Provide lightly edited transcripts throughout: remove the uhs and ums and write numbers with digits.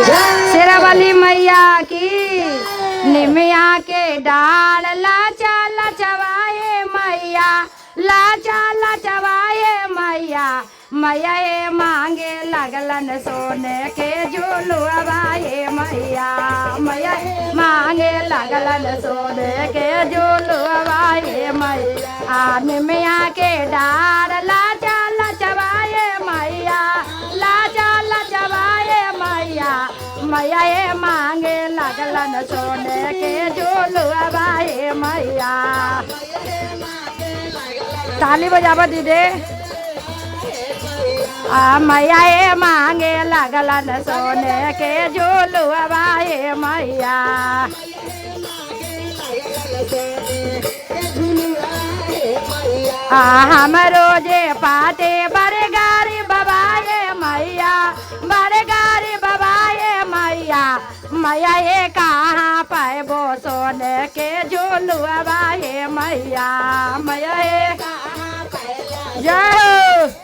शेरावाली मैया की। निमिया के डाल लाचा लचवाए मैया, लाचा लचवाए मैया, मैया ये मांगे लगलन सोने के झूलुआए मैया, मैया मांगे लगलन सोने के झूलुआए मैया। निमिया के डाल लाचा लचवाए मैया, लाचा लचवाए मैया, मैया ये मांगे लगलन सोने के झूलुआए मैया। ताली बजावा दीदे। मैया ये मांगे लगलन सोने के झूलुआए मैया। हम रोजे पाते बरगारी बबाए मैया, बरगारी बबाए मैया, मैया ये कहाँ पाएबो सोने के झूलुआए मैया, मैया ये जय।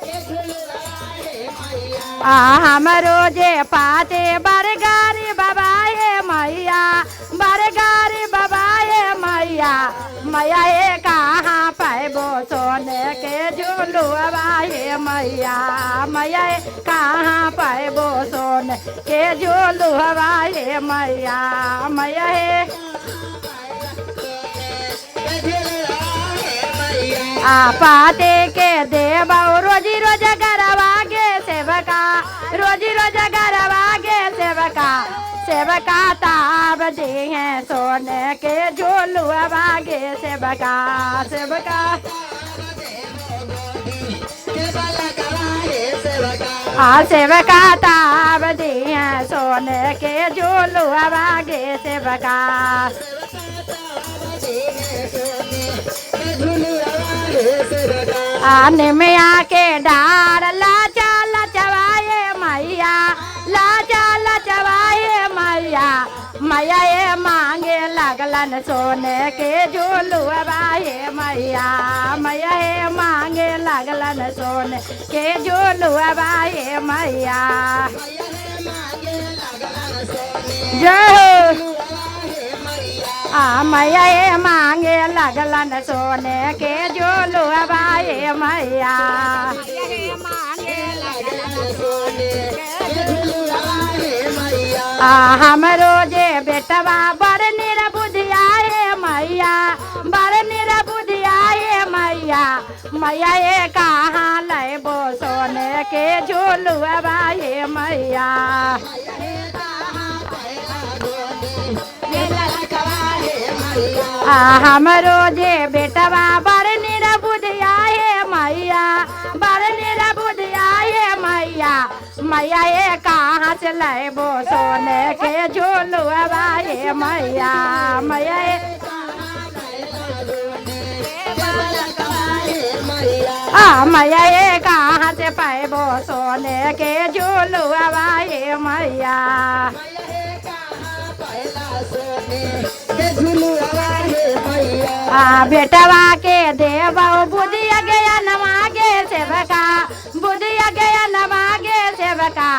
हम रोजे पाते बरगारी बबाए मैया, बरगारी बबाए मैया, मैया ये कहाँ पाएबो सोने के झूलुआए मैया, मैया ये कहाँ पाएबो सोने के झूलुआए मैया, मैया ये पाते के देव रोजी रोज गरवागे सेवका, रोजी रोज गरवागे सेवका, सेवका ताब दे हैं सोने के झूलुआगे सेवका, सेवका सेवका ताब दे हैं सोने के झूलुआगे सेवका। निमिया के डाल लाचा लचवाए मैया, लाचा लचवाए मैया, मैया ये मांगे लगलन सोने के झूलुआए मैया, मैया ये मांगे लगलन सोने के झूलुआए मैया। जय। मैया ये मांगे लगलन सोने के झूलुआए मैया। हम रोजे बेटवा बड़ निरबुधियाए मैया, बड़ निरबुधियाए मैया, मैया ये कहाँ लेबो सोने के झूलुआए मैया। हम रोजे बेटवा बड़ निरबुधियाए मैया, बड़ निरबुधियाए मैया, मैया ये कहाँ से लेबो सोने के झूलुआए मैया, मैया ये मैया ये कहाँ से पाएबो सोने के झूलुआए मैया। बेटवा के देव बुधिया गया नमागे सेवका, बुधिया गया नमागे सेवका,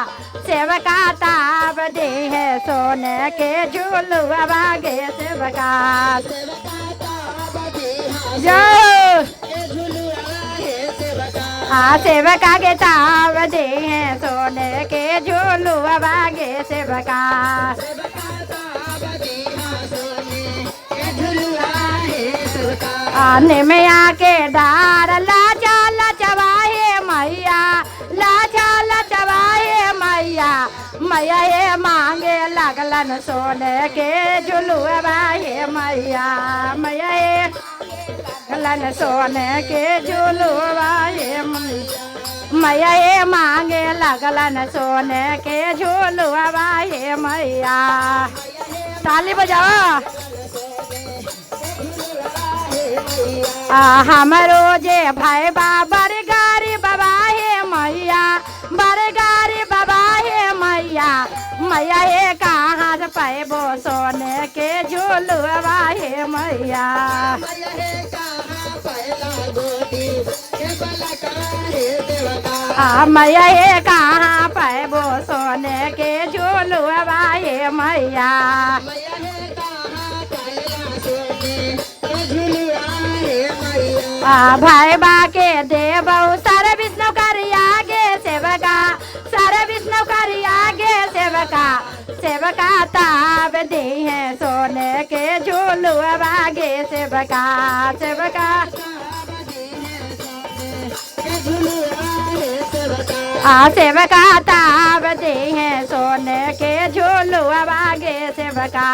सेवका ताब दे है सोने के झूलुआगे सेवका। जय। सेवका के ताब दे है सोने के झूलुआगे सेवका। निमिया के डार लाचा लचवाए मैया, लाचा लचवाए मैया, मैया ये मांगे लगलन सोने के झूलुआए मैया, मैया ये लगलन सोने के झूलुआए मैया ये मांगे लगलन सोने के झूलुआए मैया। ताली बजाओ। हम रोजे भाई बरगारी बबाए मैया, बरगारी बबाए मैया, मैया ये कहाँ से पाएबो सोने के झूलुआए मैया। मैया हे कहाँ पैबो सोने के झूलुआ ये मैया भाई बा के देव सर विष्णु करिया गे सेवका सर विष्णु करिया गे सेवका सेवका ताब दे हैं सोने के झूलुआ गे सेवका सेवका सेवका ताब दे हैं सोने के झूलुआ गे सेवका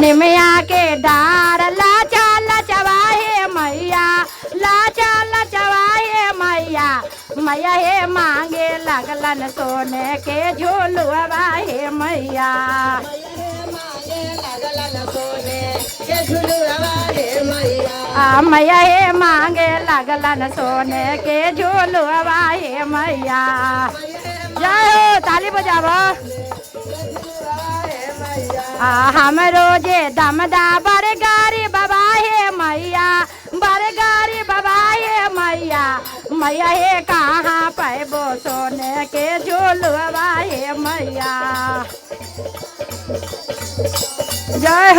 निमिया के डार लाचा लचवाए मैया लाचा लचवाए मैया मैया हे मांगे लगलन सोने के झूलुआ हे मैया मैया हे मांगे लगलन सोने के झूलुआ हे मैया जय हो ताली बजावो हम रोजे दमदा बरगारी बाबा हे मैया बरगारी बाबा हे मैया मैया हे कहाँ पैबो सोने के झूलुआ हे मैया जय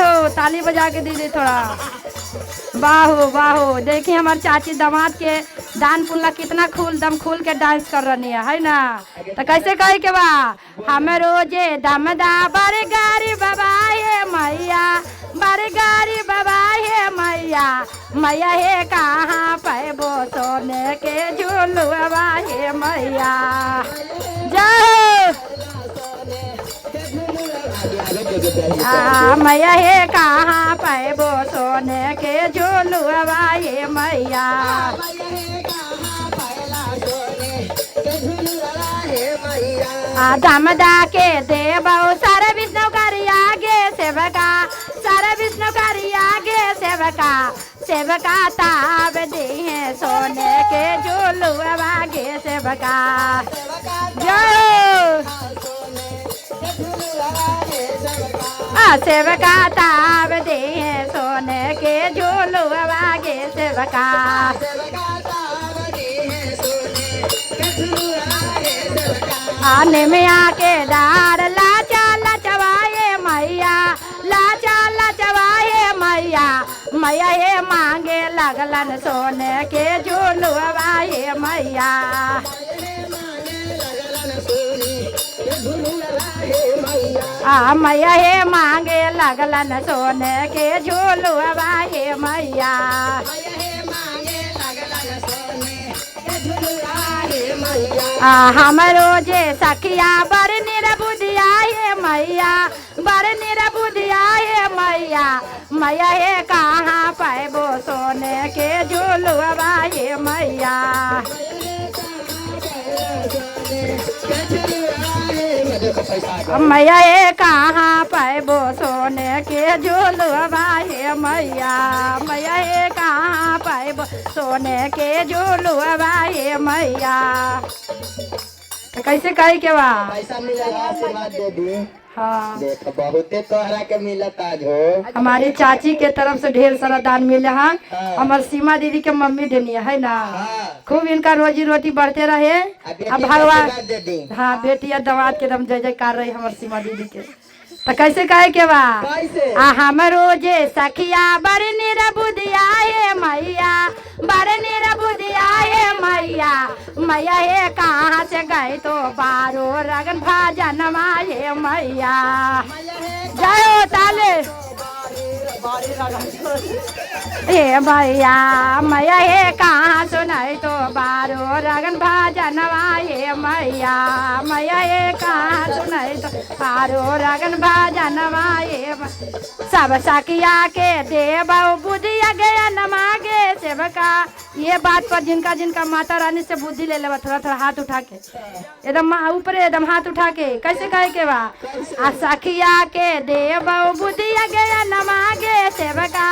हो ताली बजा के दीदी थोड़ा बाहो बाहो। देखिए हमारे चाची दामाद के दान पुण्य कितना दम खुल के डांस कर रही है ना। तो कैसे कहे के बा हम रोजे दमदा बरगारी बाबा हे मैया बरगारी बाबा हे मैया मैया हे कहाँ पैबो सोने के झूलुआ हे मैया जय मैया हे कहाँ पैबो सोने के झूलुआ ये मैया दमदा के देव सर विष्णु करिया गे सेवका सर विष्णु करिया गे सेवका सेवका ताब दे हैं सोने के झूलुआ गे सेवका जय सेवका ताब दे हैं सोने के झूलुआ गे सेवका निमिया के डार लाचा लचवाए मैया लाचा लचवाए मैया मैया हे मांगे लगलन सोने के झूलुआ हे मैया मैया हे मांगे लगलन सोने के झूलुआ हे मैया हम रोजे सखिया बर निरबुदिया हे मैया बर निरबुदिया हे मैया मैया हे कहाँ पैबो सोने के झूलुआ हे मैया मैया हे कहाँ पैबो सोने के झूलुआ हे मैया मैया हे कहाँ पैबो सोने के झूलुआ हे मैया। तो कैसे कही के बा पैसा मिलेगा आशीर्वाद दे दी। हाँ देखो बहुते तोहरा के मिलत आज हो। हमारी चाची के तरफ से ढेर सारा दान मिले हैं। हमार सीमा दीदी के मम्मी देनी है ना। खूब इनका रोजी रोटी बढ़ते रहे। अब भगवान हाँ बेटी या दामाद के दम जय जयकार रही हमार सीमा दीदी के। तो कैसे कहे के बा हम रोजे सखिया बड़ निरबुदिया हे मैया बड़ निरबुदिया हे मैया मैया हे कहाँ से गए तो बारो रगन भाजन हे मैया जय हो ताले हे भैया मैया हे कहाँ सुनाई तो बारो रगन भाजन हे मैया मैया हे कहाँ सुनाई तो बारो रगन भाजन हे सब सखिया के देव बुद्धिया गया नमागे सेवका। ये बात पर जिनका जिनका माता रानी से बुद्धि ले लेवा थोड़ा थोड़ा हाथ उठा के एकदम ऊपर एकदम हाथ उठा के कैसे कहे के बा सखिया के देव बुद्धिया गया नमागे सेवका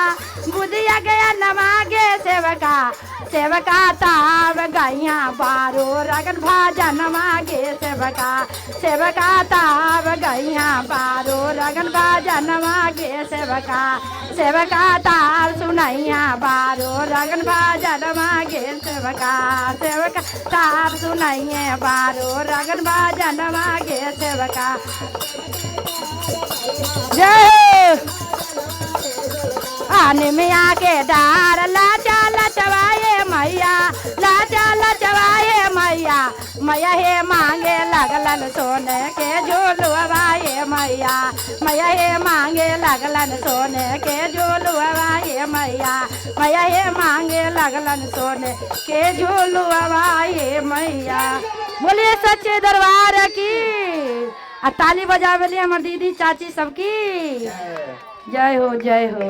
बुद्धिया गया नमागे सेवका सेवका ताब गैया बारो रगन भाजन मागे सेवका सेवका ताब गैया बारो रगन बाजन मागे सेवका सेवका ताब सुनैया बारो रगन बाजन मागे सेवका सेवका ताब सुनैया बारो रगन बाजन मागे सेवका। जय आने में आके डार लाचा लचवाए मैया लाचा लचवाए मैया मैया हे मांगे लगलन सोने के झूलुआए मैया मैया हे मांगे लगलन सोने के झूलुआए मैया मैया हे मांगे लगलन सोने के झूलुआए मैया। बोलिए सच्चे दरबार की। आ ताली बजावे लिए हमार दीदी चाची सबकी जय हो जय हो।